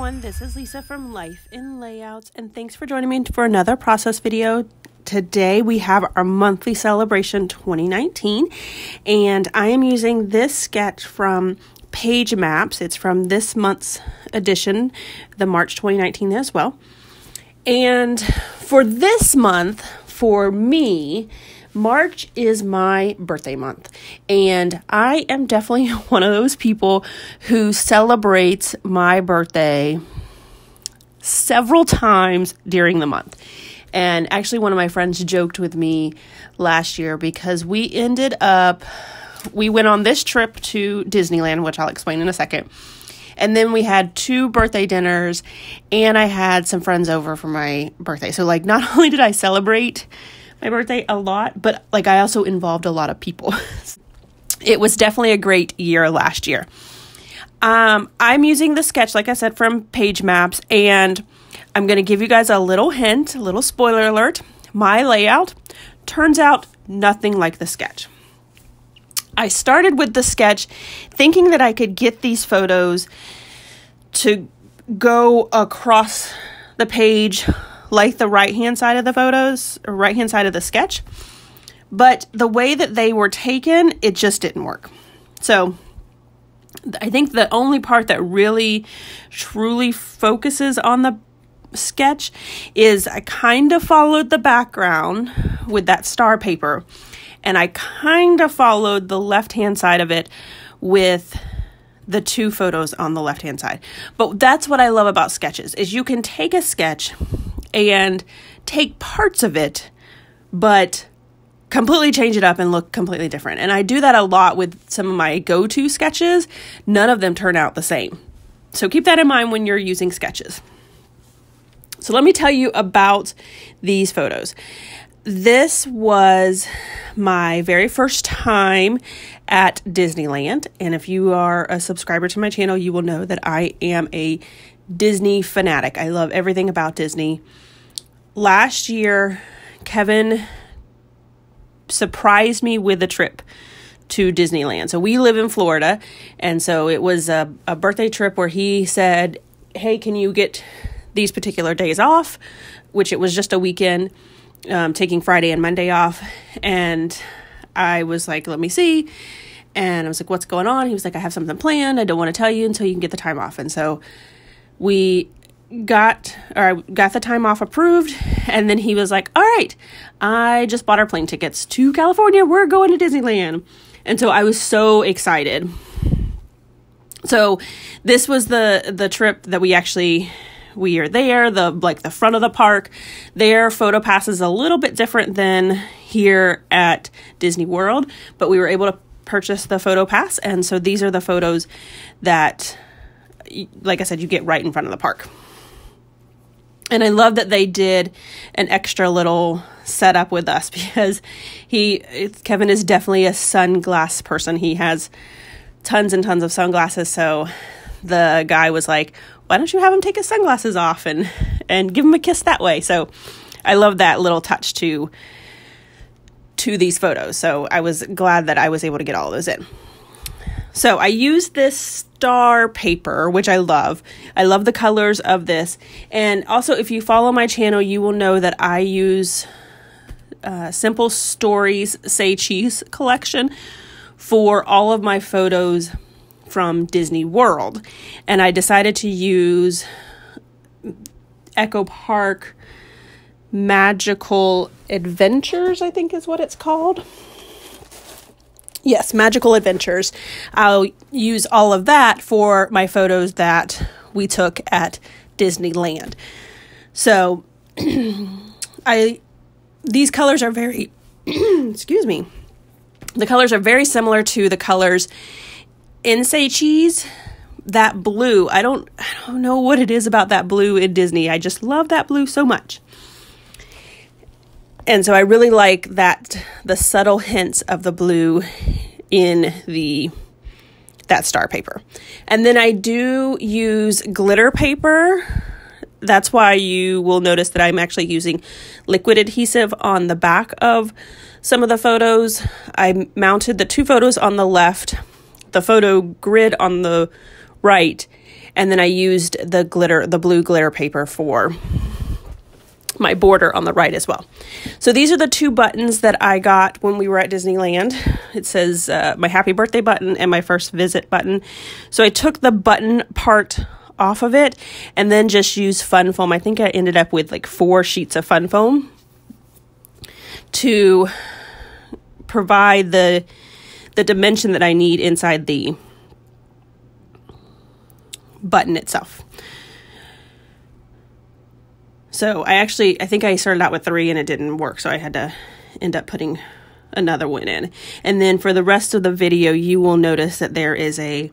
everyone, this is Lisa from Life in Layouts, and thanks for joining me for another process video. Today we have our monthly celebration 2019, and I am using this sketch from Page Maps. It's from this month's edition, the March 2019 as well. And for this month, for me, March is my birthday month, and I am definitely one of those people who celebrates my birthday several times during the month. And actually, one of my friends joked with me last year because we went on this trip to Disneyland, which I'll explain in a second. And then we had 2 birthday dinners, and I had some friends over for my birthday. So not only did I celebrate my birthday a lot, but I also involved a lot of people. It was definitely a great year last year. I'm using the sketch, like I said, from Page Maps, and I'm going to give you guys a little hint, a little spoiler alert. My layout turns out nothing like the sketch. I started with the sketch thinking that I could get these photos to go across the page like the right-hand side of the photos, or right-hand side of the sketch. But the way that they were taken, it just didn't work. So I think the only part that really, truly focuses on the sketch is I kind of followed the background with that star paper, and I kind of followed the left-hand side of it with the 2 photos on the left-hand side. But that's what I love about sketches, is you can take a sketch and take parts of it, but completely change it up and look completely different. And I do that a lot with some of my go-to sketches. None of them turn out the same. So keep that in mind when you're using sketches. So let me tell you about these photos. This was my very first time at Disneyland. And if you are a subscriber to my channel, you will know that I am a Disney fanatic. I love everything about Disney. Last year, Kevin surprised me with a trip to Disneyland. So we live in Florida, and so it was a birthday trip where he said, hey, can you get these particular days off? Which it was just a weekend, taking Friday and Monday off. And I was like, let me see. And I was like, what's going on? He was like, I have something planned. I don't want to tell you until you can get the time off. And so I got the time off approved, and then he was like, all right, I just bought our plane tickets to California. We're going to Disneyland. And so I was so excited. So this was the trip that we are there, the front of the park. Their photo pass is a little bit different than here at Disney World, but we were able to purchase the photo pass. And so these are the photos that, like I said, you get right in front of the park. And I love that they did an extra little setup with us because Kevin is definitely a sunglass person. He has tons and tons of sunglasses. So the guy was like, why don't you have him take his sunglasses off and give him a kiss that way? So I love that little touch to these photos. So I was glad that I was able to get all of those in. So I used this star paper, which I love. I love the colors of this. And also, if you follow my channel, you will know that I use Simple Stories Say Cheese collection for all of my photos from Disney World. And I decided to use Echo Park Magical Adventures, I think is what it's called. Yes, Magical Adventures. I'll use all of that for my photos that we took at Disneyland. So these colors are very, excuse me. The colors are very similar to the colors in Say Cheese. That blue, I don't know what it is about that blue in Disney. I just love that blue so much. And so I really like the subtle hints of the blue in that star paper. And then I do use glitter paper. That's why you will notice that I'm actually using liquid adhesive on the back of some of the photos. I mounted the 2 photos on the left, the photo grid on the right, And then I used the blue glitter paper for my border on the right as well. So these are the two buttons that I got when we were at Disneyland. It says my happy birthday button and my first visit button. So I took the button part off of it and then just used fun foam. I think I ended up with like 4 sheets of fun foam to provide the dimension that I need inside the button itself. So I think I started out with 3 and it didn't work, so I had to end up putting another one in. And then for the rest of the video, you will notice that there is a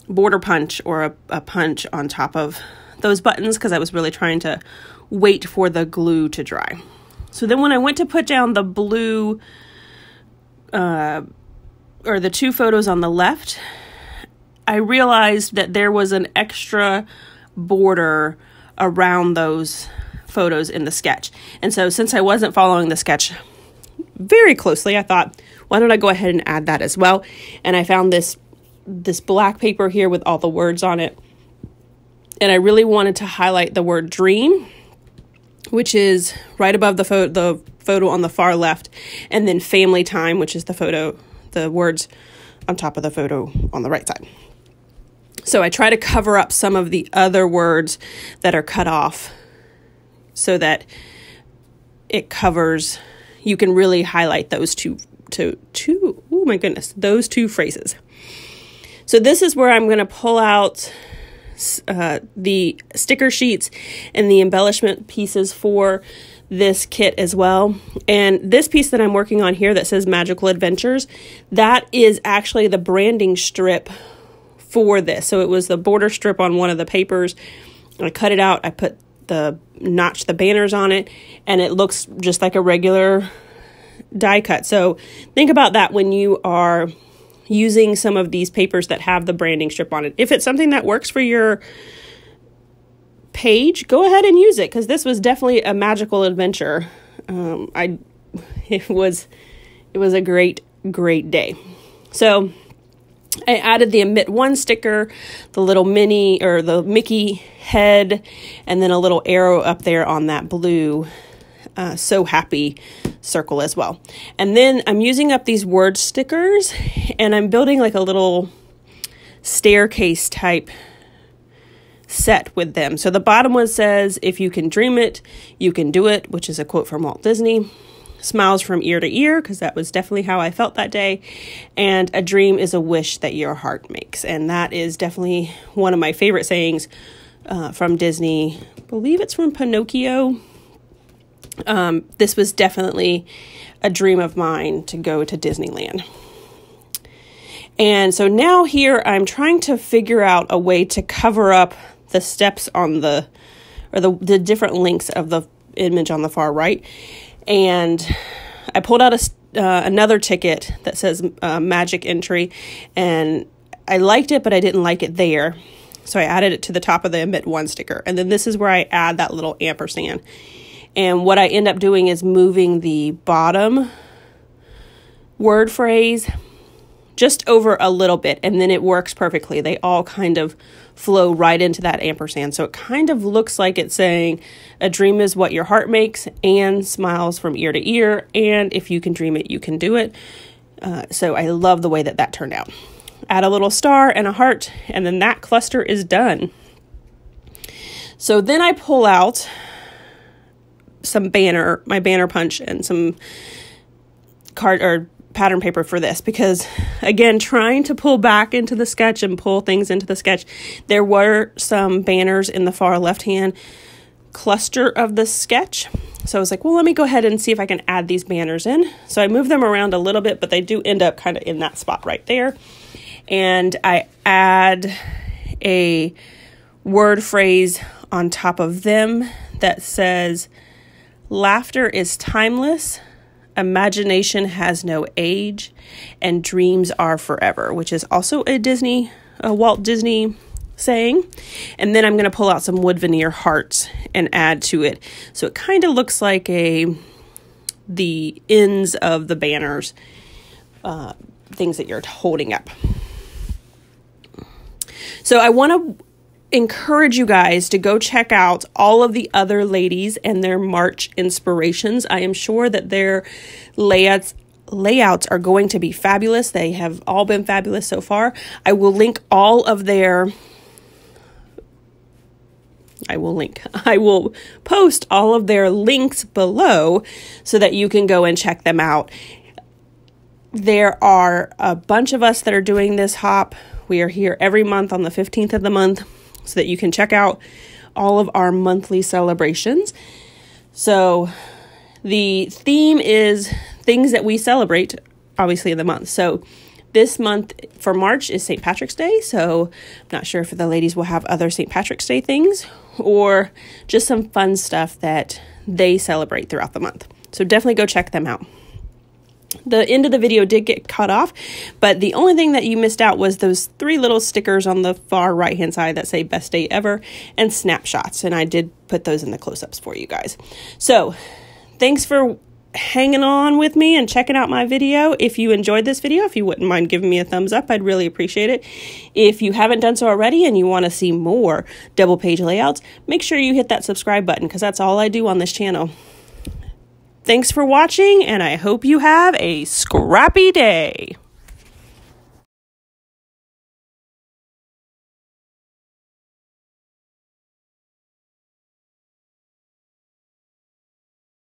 border punch or a punch on top of those buttons because I was really trying to wait for the glue to dry. So then when I went to put down the blue, or the 2 photos on the left, I realized that there was an extra border around those photos in the sketch. And so since I wasn't following the sketch very closely, I thought, why don't I go ahead and add that as well? And I found this black paper here with all the words on it. And I really wanted to highlight the word dream, which is right above the photo on the far left, and then family time, which is the words on top of the photo on the right side. So I try to cover up some of the other words that are cut off so that it covers, you can really highlight those those 2 phrases. So this is where I'm going to pull out the sticker sheets and the embellishment pieces for this kit as well. And this piece that I'm working on here that says Magical Adventures, that is actually the branding strip for this. So it was the border strip on one of the papers. I cut it out. I notched the banners on it, and it looks just like a regular die cut. So think about that when you are using some of these papers that have the branding strip on it. If it's something that works for your page, go ahead and use it, because this was definitely a magical adventure. It was a great day. So I added the Emit One sticker, the little Minnie or the Mickey head, and then a little arrow up there on that blue So Happy circle as well. And then I'm using up these word stickers, and I'm building like a little staircase type set with them. So the bottom one says, if you can dream it, you can do it, which is a quote from Walt Disney. Smiles from ear to ear, because that was definitely how I felt that day. And a dream is a wish that your heart makes. And that is definitely one of my favorite sayings from Disney. I believe it's from Pinocchio. This was definitely a dream of mine to go to Disneyland. And so now here I'm trying to figure out a way to cover up the steps on the different links of the image on the far right. And I pulled out another ticket that says magic entry, and I liked it, but I didn't like it there. So I added it to the top of the Emit One sticker. And then this is where I add that little ampersand. And what I end up doing is moving the bottom word phrase just over a little bit, and then it works perfectly. They all kind of flow right into that ampersand. So it kind of looks like it's saying a dream is what your heart makes, and smiles from ear to ear, and if you can dream it, you can do it. So I love the way that turned out. Add a little star and a heart, and then that cluster is done. So then I pull out my banner punch and some card or pattern paper for this, because again, trying to pull back into the sketch and pull things into the sketch, there were some banners in the far left hand cluster of the sketch. So I was like, well, let me go ahead and see if I can add these banners in. So I moved them around a little bit, but they do end up kind of in that spot right there. And I add a word phrase on top of them that says, laughter is timeless, imagination has no age, and dreams are forever, which is also a Walt Disney saying. And then I'm going to pull out some wood veneer hearts and add to it. So it kind of looks like the ends of the banners, things that you're holding up. So I want to encourage you guys to go check out all of the other ladies and their March inspirations. I am sure that their layouts are going to be fabulous. They have all been fabulous so far. I will post all of their links below so that you can go and check them out. There are a bunch of us that are doing this hop. We are here every month on the 15th of the month so that you can check out all of our monthly celebrations. So the theme is things that we celebrate, obviously, in the month. So this month for March is St. Patrick's Day. So I'm not sure if the ladies will have other St. Patrick's Day things or just some fun stuff that they celebrate throughout the month. So definitely go check them out. The end of the video did get cut off, but the only thing that you missed out was those 3 little stickers on the far right hand side that say best day ever and snapshots. And I did put those in the close-ups for you guys. So thanks for hanging on with me and checking out my video. If you enjoyed this video, if you wouldn't mind giving me a thumbs up, I'd really appreciate it. If you haven't done so already and you want to see more double page layouts, make sure you hit that subscribe button because that's all I do on this channel. Thanks for watching, and I hope you have a scrappy day.